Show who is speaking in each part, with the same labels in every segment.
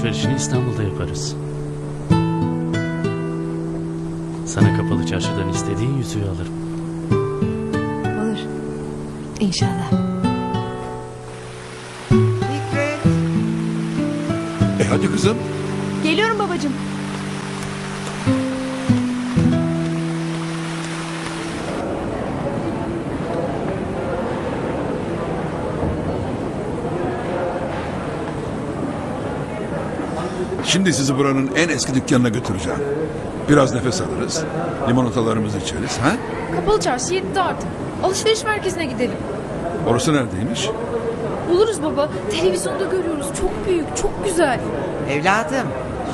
Speaker 1: alışverişini İstanbul'da yaparız. Sana kapalı çarşıdan istediğin yüzüğü alırım.
Speaker 2: Olur. İnşallah.
Speaker 3: Fikret.
Speaker 4: Hadi kızım.
Speaker 2: Geliyorum babacığım.
Speaker 4: Şimdi sizi buranın en eski dükkanına götüreceğim. Biraz nefes alırız. Limonatalarımızı içeriz. Ha?
Speaker 5: Kapalı çarşı 7'de artık. Alışveriş merkezine gidelim.
Speaker 4: Orası neredeymiş?
Speaker 5: Buluruz baba. Televizyonda görüyoruz. Çok büyük, çok güzel.
Speaker 3: Evladım,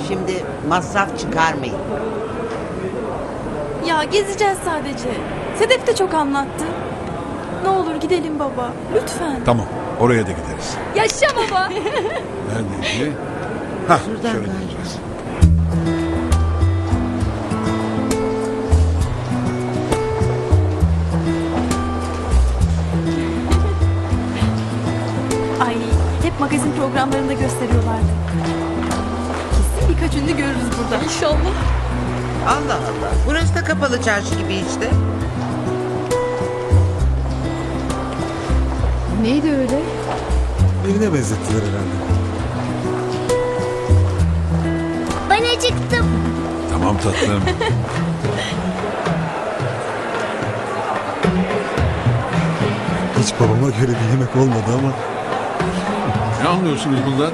Speaker 3: şimdi masraf çıkarmayın.
Speaker 2: Ya gezeceğiz sadece. Sedef de çok anlattı. Ne olur gidelim baba. Lütfen.
Speaker 4: Tamam. Oraya da gideriz.
Speaker 5: Yaşa baba.
Speaker 4: Neredeydi? Hah,
Speaker 3: Şuradan
Speaker 4: şöyle
Speaker 3: galiba.
Speaker 4: gideceğiz.
Speaker 2: Ay hep magazin programlarında gösteriyorlardı. Kesin birkaç ünlü görürüz burada.
Speaker 5: İnşallah.
Speaker 3: Allah Allah. Burası da kapalı çarşı gibi işte.
Speaker 5: Neydi öyle?
Speaker 6: Birine benzettiler herhalde.
Speaker 7: Ben acıktım.
Speaker 4: Tamam tatlım.
Speaker 6: Hiç babama göre bir yemek olmadı ama
Speaker 4: Ne anlıyorsunuz bundan?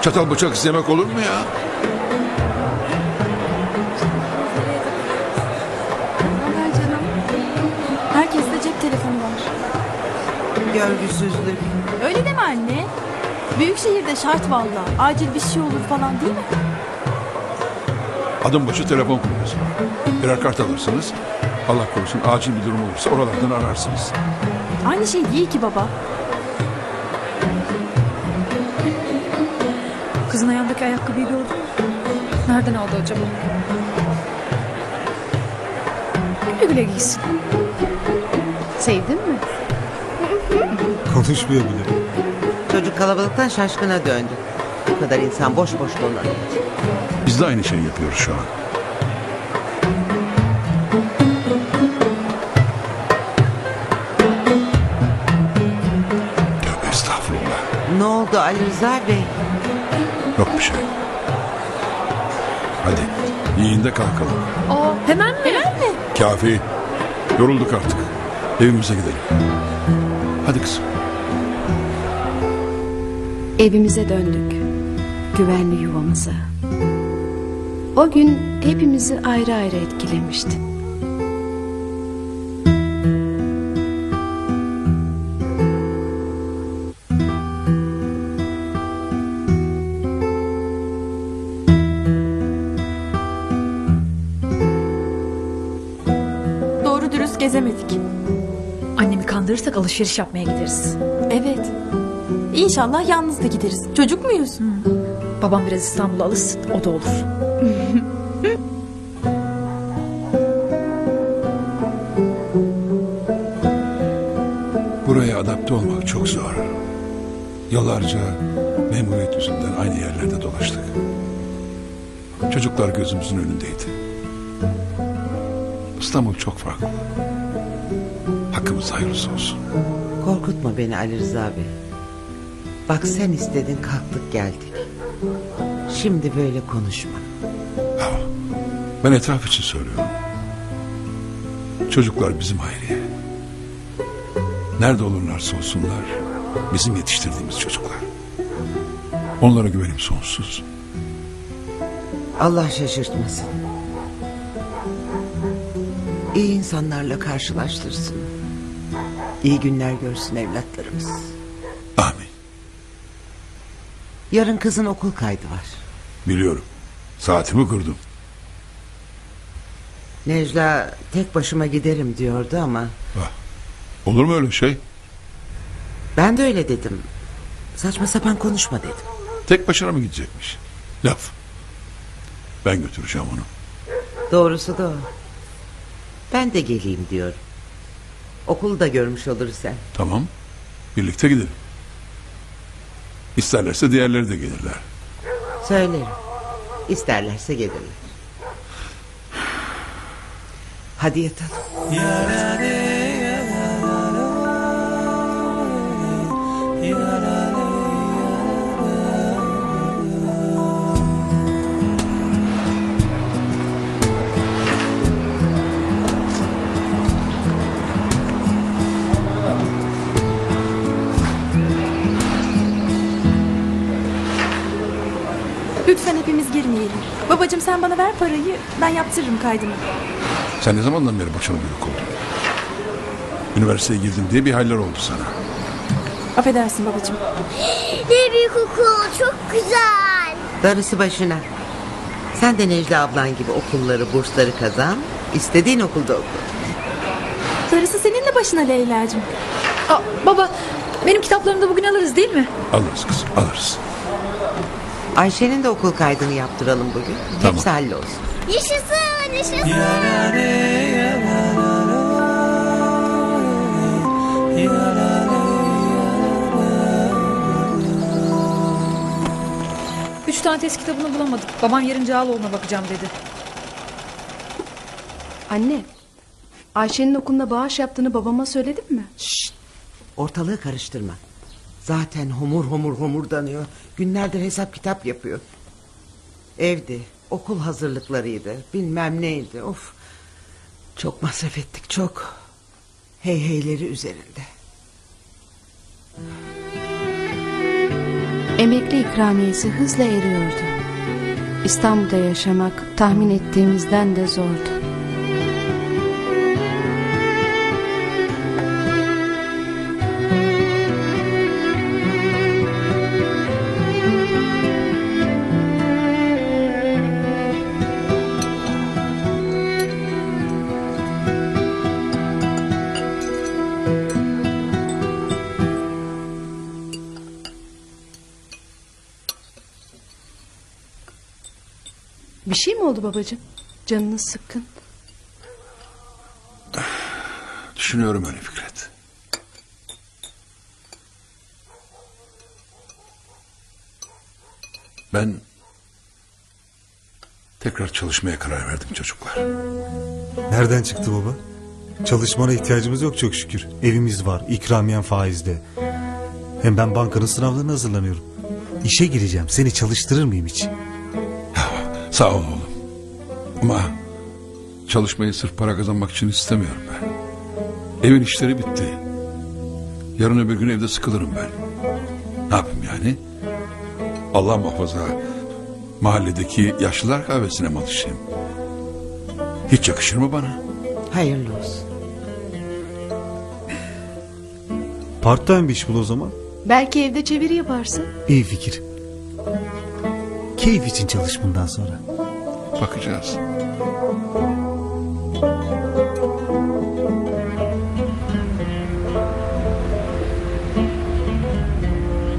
Speaker 4: Çatal bıçak istemek olur mu ya?
Speaker 2: Haber canım. Herkeste cep telefonu var.
Speaker 3: Görgüsüzlük.
Speaker 2: Öyle deme anne. Büyük şehirde şart valla. Acil bir şey olur falan değil mi?
Speaker 4: Adım başı telefon kulübesi. Birer kart alırsınız. Allah korusun acil bir durum olursa oralardan ararsınız.
Speaker 2: Aynı şey değil ki baba.
Speaker 5: Kızın ayağındaki ayakkabıyı gördün mü? Nereden aldı acaba? Güle güle giysin. Sevdin mi?
Speaker 6: konuşmuyor bile.
Speaker 3: Çocuk kalabalıktan şaşkına döndü. Bu kadar insan boş boş dolanıyor.
Speaker 4: Biz de aynı şeyi yapıyoruz şu an. Tövbe estağfurullah.
Speaker 3: Ne oldu Ali Rıza Bey?
Speaker 4: Yok bir şey. Hadi yiyin de kalkalım.
Speaker 5: Aa, hemen mi?
Speaker 4: Kafi. Yorulduk artık. Evimize gidelim. Hadi kızım.
Speaker 8: Evimize döndük. Güvenli yuvamıza. O gün hepimizi ayrı ayrı etkilemişti.
Speaker 2: Doğru dürüst gezemedik.
Speaker 5: Annemi kandırırsak alışveriş yapmaya gideriz.
Speaker 2: Evet. İnşallah yalnız da gideriz. Çocuk muyuz?
Speaker 5: Babam biraz İstanbul'a alışsın. O da olur.
Speaker 4: Buraya adapte olmak çok zor. Yıllarca memuriyet yüzünden aynı yerlerde dolaştık. Çocuklar gözümüzün önündeydi. İstanbul çok farklı. Hakkımız hayırlısı olsun.
Speaker 3: Korkutma beni Ali Rıza Bey. Bak sen istedin kalktık geldik. Şimdi böyle konuşma.
Speaker 4: Ya, ben etraf için söylüyorum. Çocuklar bizim Hayriye. Nerede olurlarsa olsunlar bizim yetiştirdiğimiz çocuklar. Onlara güvenim sonsuz.
Speaker 3: Allah şaşırtmasın. İyi insanlarla karşılaştırsın. İyi günler görsün evlatlarımız.
Speaker 4: Amin.
Speaker 3: Yarın kızın okul kaydı var.
Speaker 4: Biliyorum. Saatimi kurdum.
Speaker 3: Necla tek başıma giderim diyordu ama
Speaker 4: Ah, olur mu öyle şey?
Speaker 3: ben de öyle dedim. Saçma sapan konuşma dedim.
Speaker 4: Tek başına mı gidecekmiş? Laf. Ben götüreceğim onu.
Speaker 3: Doğrusu da o. Ben de geleyim diyorum. Okulu da görmüş oluruz sen.
Speaker 4: Tamam. Birlikte gidelim. İsterlerse diğerleri de gelirler.
Speaker 3: Söylerim. İsterlerse gelirler. Hadi yatalım.
Speaker 2: Lütfen hepimiz girmeyelim. Babacığım sen bana ver parayı, ben yaptırırım kaydımı.
Speaker 4: Sen ne zamandan beri başına büyük oldun? Üniversiteye girdim diye bir haller oldu sana.
Speaker 2: Affedersin babacığım.
Speaker 7: Ne büyük okul, çok güzel.
Speaker 3: Darısı başına. Sen de Necla ablan gibi okulları, bursları kazan. İstediğin okulda oku.
Speaker 2: Darısı senin de başına Leyla'cığım.
Speaker 5: Aa, baba benim kitaplarımı da bugün alırız değil mi?
Speaker 4: Alırız kızım, alırız.
Speaker 3: Ayşe'nin de okul kaydını yaptıralım bugün.
Speaker 4: Tamam.
Speaker 3: Hepsi hallolsun.
Speaker 7: Yaşasın, yaşasın.
Speaker 5: Üç tane test kitabını bulamadık. Baban yarın Cağaloğlu'na bakacağım dedi.
Speaker 8: Anne, Ayşe'nin okuluna bağış yaptığını babama söyledin mi?
Speaker 3: Ortalığı karıştırma. Zaten homurdanıyor. Günlerdir hesap kitap yapıyor. Evdi, okul hazırlıklarıydı, bilmem neydi. Of. Çok masraf ettik, çok. Heyheyleri üzerinde.
Speaker 8: Emekli ikramiyesi hızla eriyordu. İstanbul'da yaşamak tahmin ettiğimizden de zordu. Bir şey mi oldu babacığım? Canınız sıkkın.
Speaker 4: Düşünüyorum öyle Fikret. Ben tekrar çalışmaya karar verdim çocuklar.
Speaker 6: Nereden çıktı baba? Çalışmana ihtiyacımız yok çok şükür. Evimiz var, ikramiyen faizde. Hem ben bankanın sınavlarına hazırlanıyorum. İşe gireceğim. Seni çalıştırır mıyım hiç?
Speaker 4: Sağ ol oğlum. Ama çalışmayı sırf para kazanmak için istemiyorum ben. Evin işleri bitti. Yarın öbür gün evde sıkılırım ben. Ne yapayım yani? Allah muhafaza mahalledeki yaşlılar kahvesine mi alışayım? Hiç yakışır mı bana?
Speaker 3: Hayırlı olsun.
Speaker 6: Part time bir iş bul o zaman.
Speaker 8: Belki evde çeviri yaparsın.
Speaker 6: İyi fikir. Keyif için çalış bundan sonra.
Speaker 4: Bakacağız.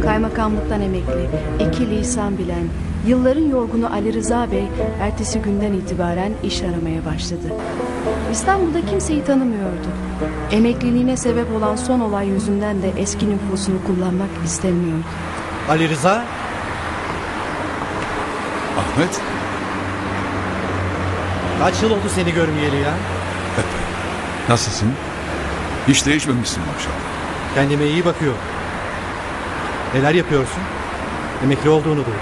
Speaker 8: Kaymakamlıktan emekli, 2 lisan bilen, yılların yorgunu Ali Rıza Bey ertesi günden itibaren iş aramaya başladı. İstanbul'da kimseyi tanımıyordu. Emekliliğine sebep olan son olay yüzünden de eski nüfusunu kullanmak istemiyordu.
Speaker 9: Ali Rıza,
Speaker 4: Ahmet,
Speaker 9: kaç yıl oldu seni görmeyeli ya?
Speaker 4: nasılsın? Hiç değişmemişsin maşallah.
Speaker 9: Kendime iyi bakıyorum. Neler yapıyorsun? Emekli olduğunu duydum.